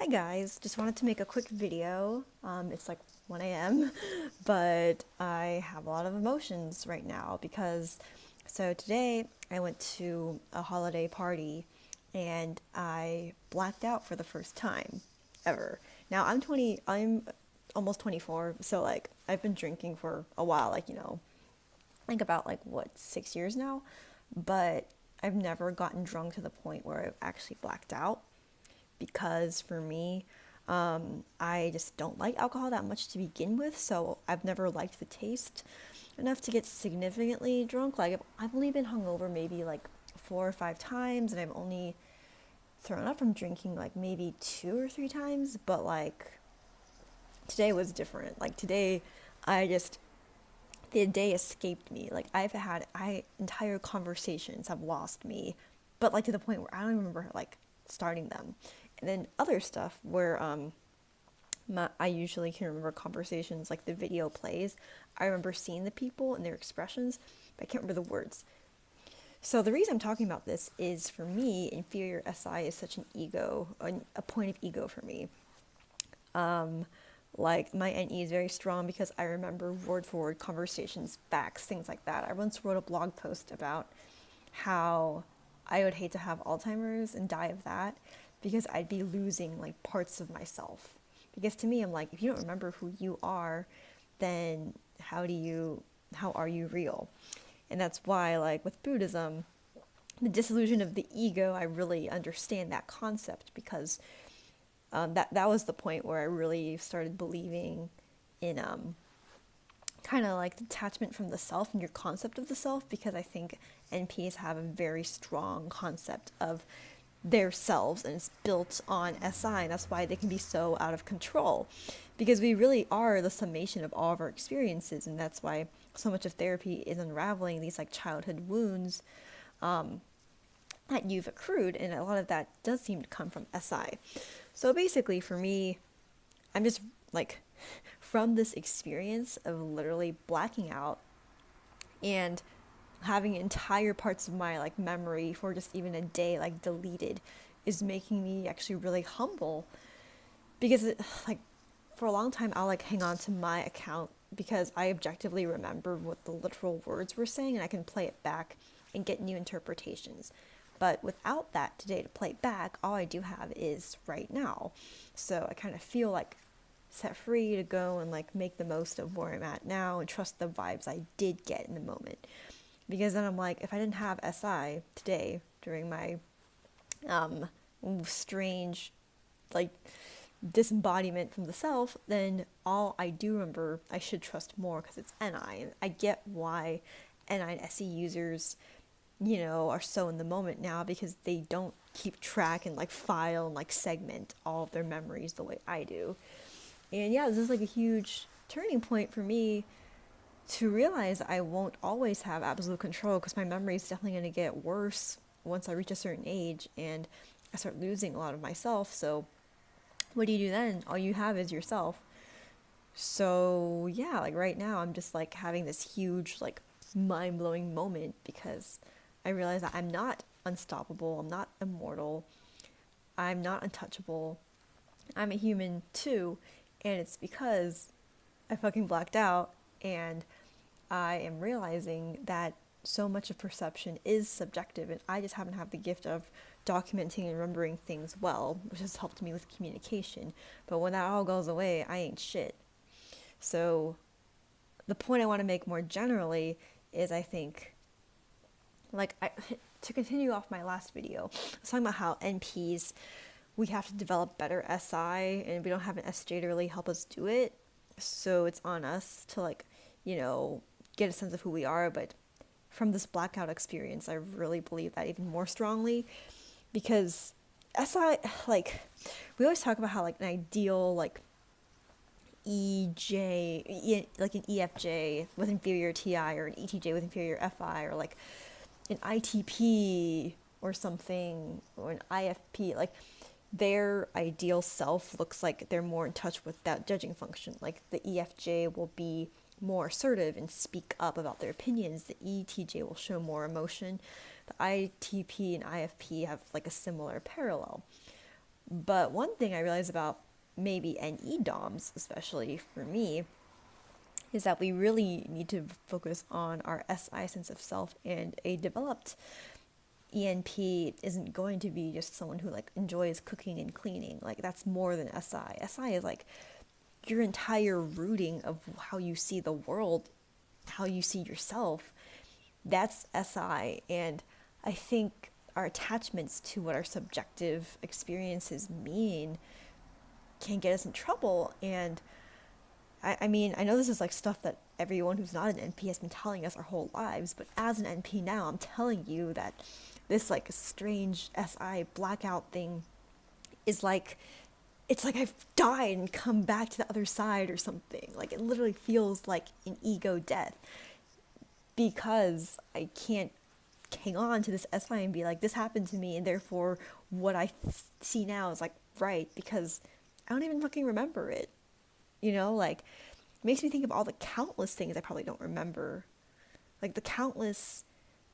Hi guys, just wanted to make a quick video. It's like 1 a.m., but I have a lot of emotions right now because today I went to a holiday party and I blacked out for the first time ever. Now I'm almost 24, so like I've been drinking for a while, like about like what, 6 years now, but I've never gotten drunk to the point where I've actually blacked out because for me, I just don't like alcohol that much to begin with, so I've never liked the taste enough to get significantly drunk. Like, I've only been hungover maybe like 4 or 5 times, and I've only thrown up from drinking like maybe 2 or 3 times, but like today was different. Like, today, I just the day escaped me. Like, entire conversations have lost me, but like to the point where I don't even remember like starting them. And then other stuff where I usually can remember conversations like the video plays. I remember seeing the people and their expressions, but I can't remember the words. So the reason I'm talking about this is, for me, inferior SI is such an ego, a point of ego for me. Like, my NE is very strong because I remember word for word conversations, facts, things like that. I once wrote a blog post about how I would hate to have Alzheimer's and die of that because I'd be losing like parts of myself. Because to me, I'm like, if you don't remember who you are, then how are you real? And that's why, like with Buddhism, the dissolution of the ego, I really understand that concept because that was the point where I really started believing in kind of like detachment from the self and your concept of the self, because I think NPs have a very strong concept of their selves and it's built on SI, and that's why they can be so out of control, because we really are the summation of all of our experiences, and that's why so much of therapy is unraveling these like childhood wounds that you've accrued, and a lot of that does seem to come from SI. So basically for me, I'm just like, from this experience of literally blacking out and having entire parts of my like memory for just even a day like deleted, is making me actually really humble, because like for a long time I'll like hang on to my account because I objectively remember what the literal words were saying and I can play it back and get new interpretations. But without that today to play back, all I do have is right now. So I kind of feel like set free to go and like make the most of where I'm at now and trust the vibes I did get in the moment. Because then I'm like, if I didn't have SI today during my strange like disembodiment from the self, then all I do remember I should trust more because it's NI. And I get why NI and SE users, are so in the moment now, because they don't keep track and like file and like segment all of their memories the way I do. And yeah, this is like a huge turning point for me to realize I won't always have absolute control, because my memory is definitely going to get worse once I reach a certain age and I start losing a lot of myself. So what do you do then? All you have is yourself. So yeah, like right now I'm just like having this huge like mind-blowing moment because I realize that I'm not unstoppable, I'm not immortal, I'm not untouchable. I'm a human too, and it's because I fucking blacked out, and I am realizing that so much of perception is subjective, and I just happen to have the gift of documenting and remembering things well, which has helped me with communication. But when that all goes away, I ain't shit. So the point I want to make more generally is, I think, to continue off my last video, I was talking about how NPs, we have to develop better SI, and we don't have an SJ to really help us do it. So it's on us to like, get a sense of who we are. But from this blackout experience, I really believe that even more strongly, because SI, like, we always talk about how like an ideal like like an EFJ with inferior TI, or an ETJ with inferior FI, or like an ITP or something, or an IFP, like their ideal self looks like they're more in touch with that judging function. Like the EFJ will be more assertive and speak up about their opinions. The ETJ will show more emotion. The ITP and IFP have like a similar parallel. But one thing I realized about maybe NE DOMs, especially for me, is that we really need to focus on our SI sense of self, and a developed ENP isn't going to be just someone who like enjoys cooking and cleaning. Like that's more than SI. SI is like your entire rooting of how you see the world, how you see yourself. That's SI. And I think our attachments to what our subjective experiences mean can get us in trouble. And I mean, I know this is like stuff that everyone who's not an NP has been telling us our whole lives, but as an NP now, I'm telling you that this like strange SI blackout thing is like, it's like I've died and come back to the other side or something. Like it literally feels like an ego death because I can't hang on to this SI and be like, this happened to me, and therefore what I see now is like right, because I don't even fucking remember it. You know, like, it makes me think of all the countless things I probably don't remember. Like, the countless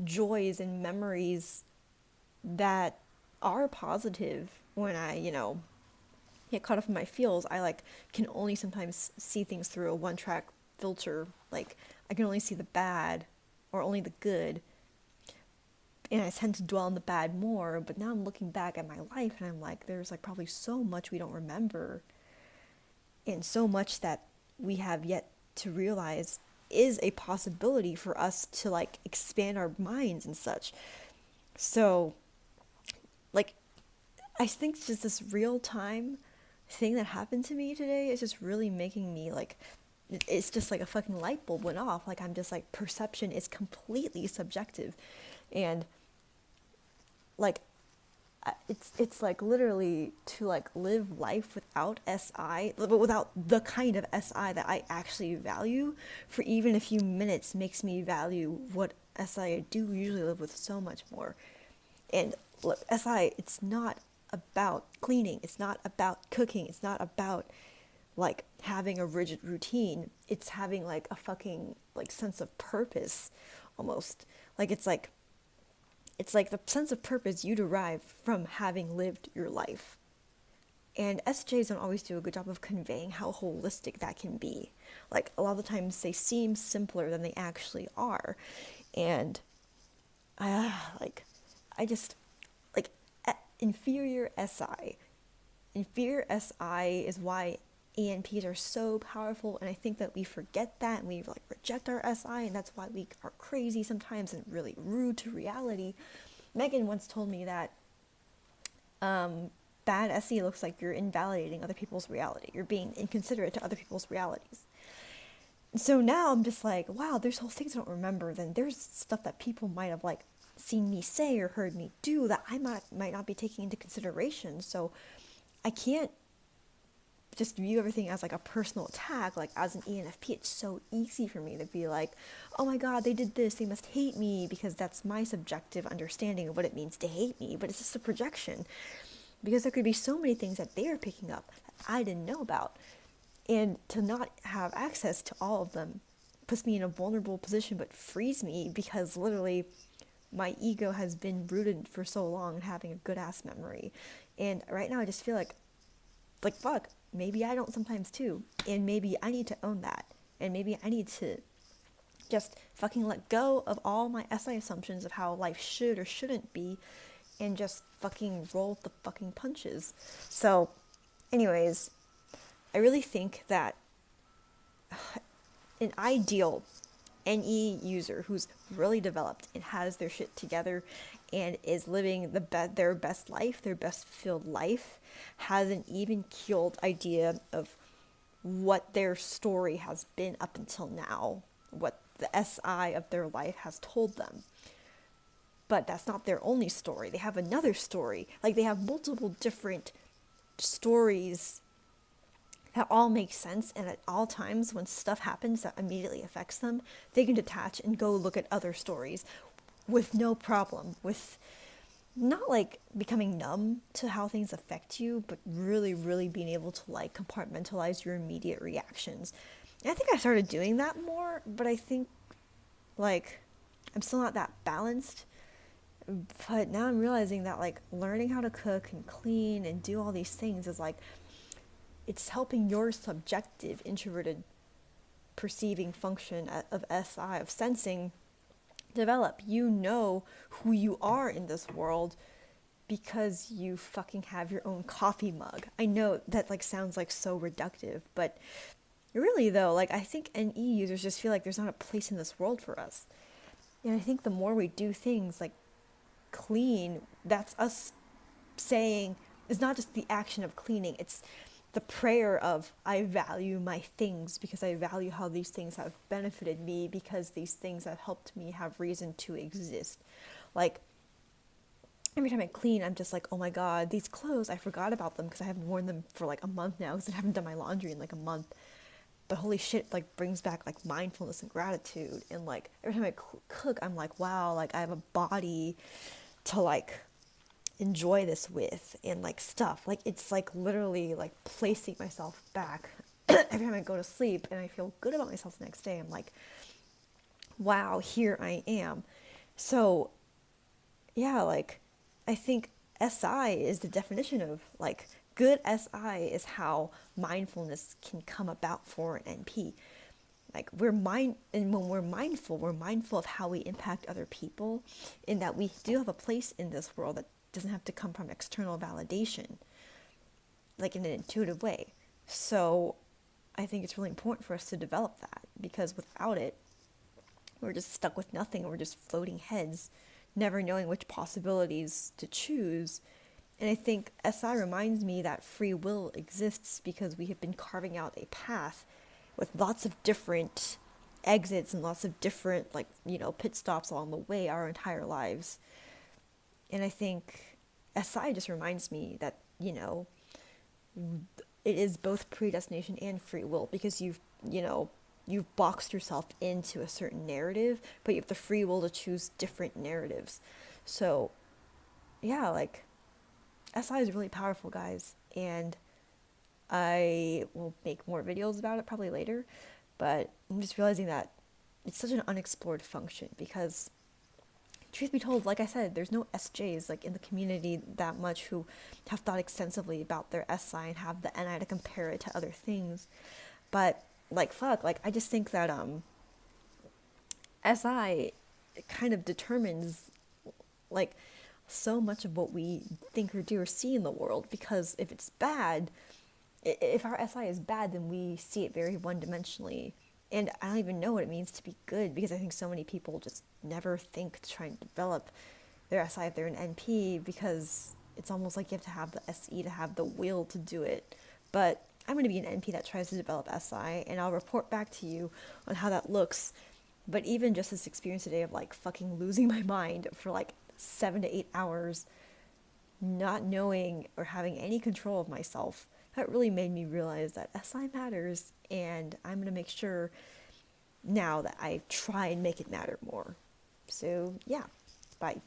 joys and memories that are positive when I, get caught up in my feels. I, like, can only sometimes see things through a one-track filter. Like, I can only see the bad or only the good. And I tend to dwell on the bad more. But now I'm looking back at my life and I'm like, there's, like, probably so much we don't remember. And so much that we have yet to realize is a possibility for us to like expand our minds and such. So like I think just this real time thing that happened to me today is just really making me like, it's just like a fucking light bulb went off. Like I'm just like, perception is completely subjective. And like it's like literally to like live life without SI, without the kind of SI that I actually value for even a few minutes makes me value what SI I do usually live with so much more. And look, SI, it's not about cleaning, it's not about cooking, it's not about like having a rigid routine. It's having like a fucking like sense of purpose almost. Like it's like the sense of purpose you derive from having lived your life. And SJs don't always do a good job of conveying how holistic that can be. Like, a lot of the times they seem simpler than they actually are. And, inferior SI. Inferior SI is why ENPs are so powerful, and I think that we forget that and we like reject our SI, and that's why we are crazy sometimes and really rude to reality. Megan once told me that bad SE looks like you're invalidating other people's reality. You're being inconsiderate to other people's realities. So now I'm just like, wow, there's whole things I don't remember. Then there's stuff that people might have like seen me say or heard me do that I might not be taking into consideration. So I can't just view everything as like a personal attack. Like as an ENFP, it's so easy for me to be like, oh my god, they did this, they must hate me, because that's my subjective understanding of what it means to hate me. But it's just a projection, because there could be so many things that they're picking up that I didn't know about, and to not have access to all of them puts me in a vulnerable position, but frees me, because literally my ego has been rooted for so long in having a good ass memory. And right now I just feel like fuck, maybe I don't sometimes too, and maybe I need to own that, and maybe I need to just fucking let go of all my SI assumptions of how life should or shouldn't be, and just fucking roll the fucking punches. So anyways, I really think that an ideal NE user who's really developed and has their shit together and is living their best life, their best fulfilled life, has an even keeled idea of what their story has been up until now, what the SI of their life has told them. But that's not their only story. They have another story. Like, they have multiple different stories that all make sense, and at all times when stuff happens that immediately affects them, they can detach and go look at other stories with no problem, with not like becoming numb to how things affect you, but really, really being able to like compartmentalize your immediate reactions. And I think I started doing that more, but I think like I'm still not that balanced. But now I'm realizing that like learning how to cook and clean and do all these things is like it's helping your subjective introverted perceiving function of SI, of sensing, develop. You know who you are in this world because you fucking have your own coffee mug. I know that like sounds like so reductive, but really though, like I think NE users just feel like there's not a place in this world for us. And I think the more we do things like clean, that's us saying, it's not just the action of cleaning, it's the prayer of I value my things because I value how these things have benefited me, because these things have helped me have reason to exist. Like every time I clean, I'm just like, oh my god, these clothes, I forgot about them because I haven't worn them for like a month now because I haven't done my laundry in like a month. But holy shit, like brings back like mindfulness and gratitude. And like every time I cook, I'm like, wow, like I have a body to like enjoy this with, and like stuff. Like it's like literally like placing myself back. Every time I go to sleep and I feel good about myself the next day, I'm like, wow, here I am. So yeah, like I think SI is the definition of like good SI is how mindfulness can come about for an NP. Like and when we're mindful of how we impact other people, in that we do have a place in this world that doesn't have to come from external validation, like in an intuitive way. So I think it's really important for us to develop that, because without it, we're just stuck with nothing. We're just floating heads, never knowing which possibilities to choose. And I think SI reminds me that free will exists because we have been carving out a path with lots of different exits and lots of different, like, pit stops along the way our entire lives. And I think SI just reminds me that, it is both predestination and free will, because you've boxed yourself into a certain narrative, but you have the free will to choose different narratives. So, yeah, like, SI is really powerful, guys, and I will make more videos about it probably later, but I'm just realizing that it's such an unexplored function because, truth be told, like I said, there's no SJs like in the community that much who have thought extensively about their SI and have the NI to compare it to other things. But like fuck, like I just think that SI kind of determines like so much of what we think or do or see in the world, because if it's bad, if our SI is bad, then we see it very one-dimensionally. And I don't even know what it means to be good, because I think so many people just never think to try and develop their SI if they're an NP, because it's almost like you have to have the SE to have the will to do it. But I'm going to be an NP that tries to develop SI, and I'll report back to you on how that looks. But even just this experience today of like fucking losing my mind for like 7 to 8 hours, not knowing or having any control of myself, that really made me realize that SI matters, and I'm going to make sure now that I try and make it matter more. So, yeah, bye.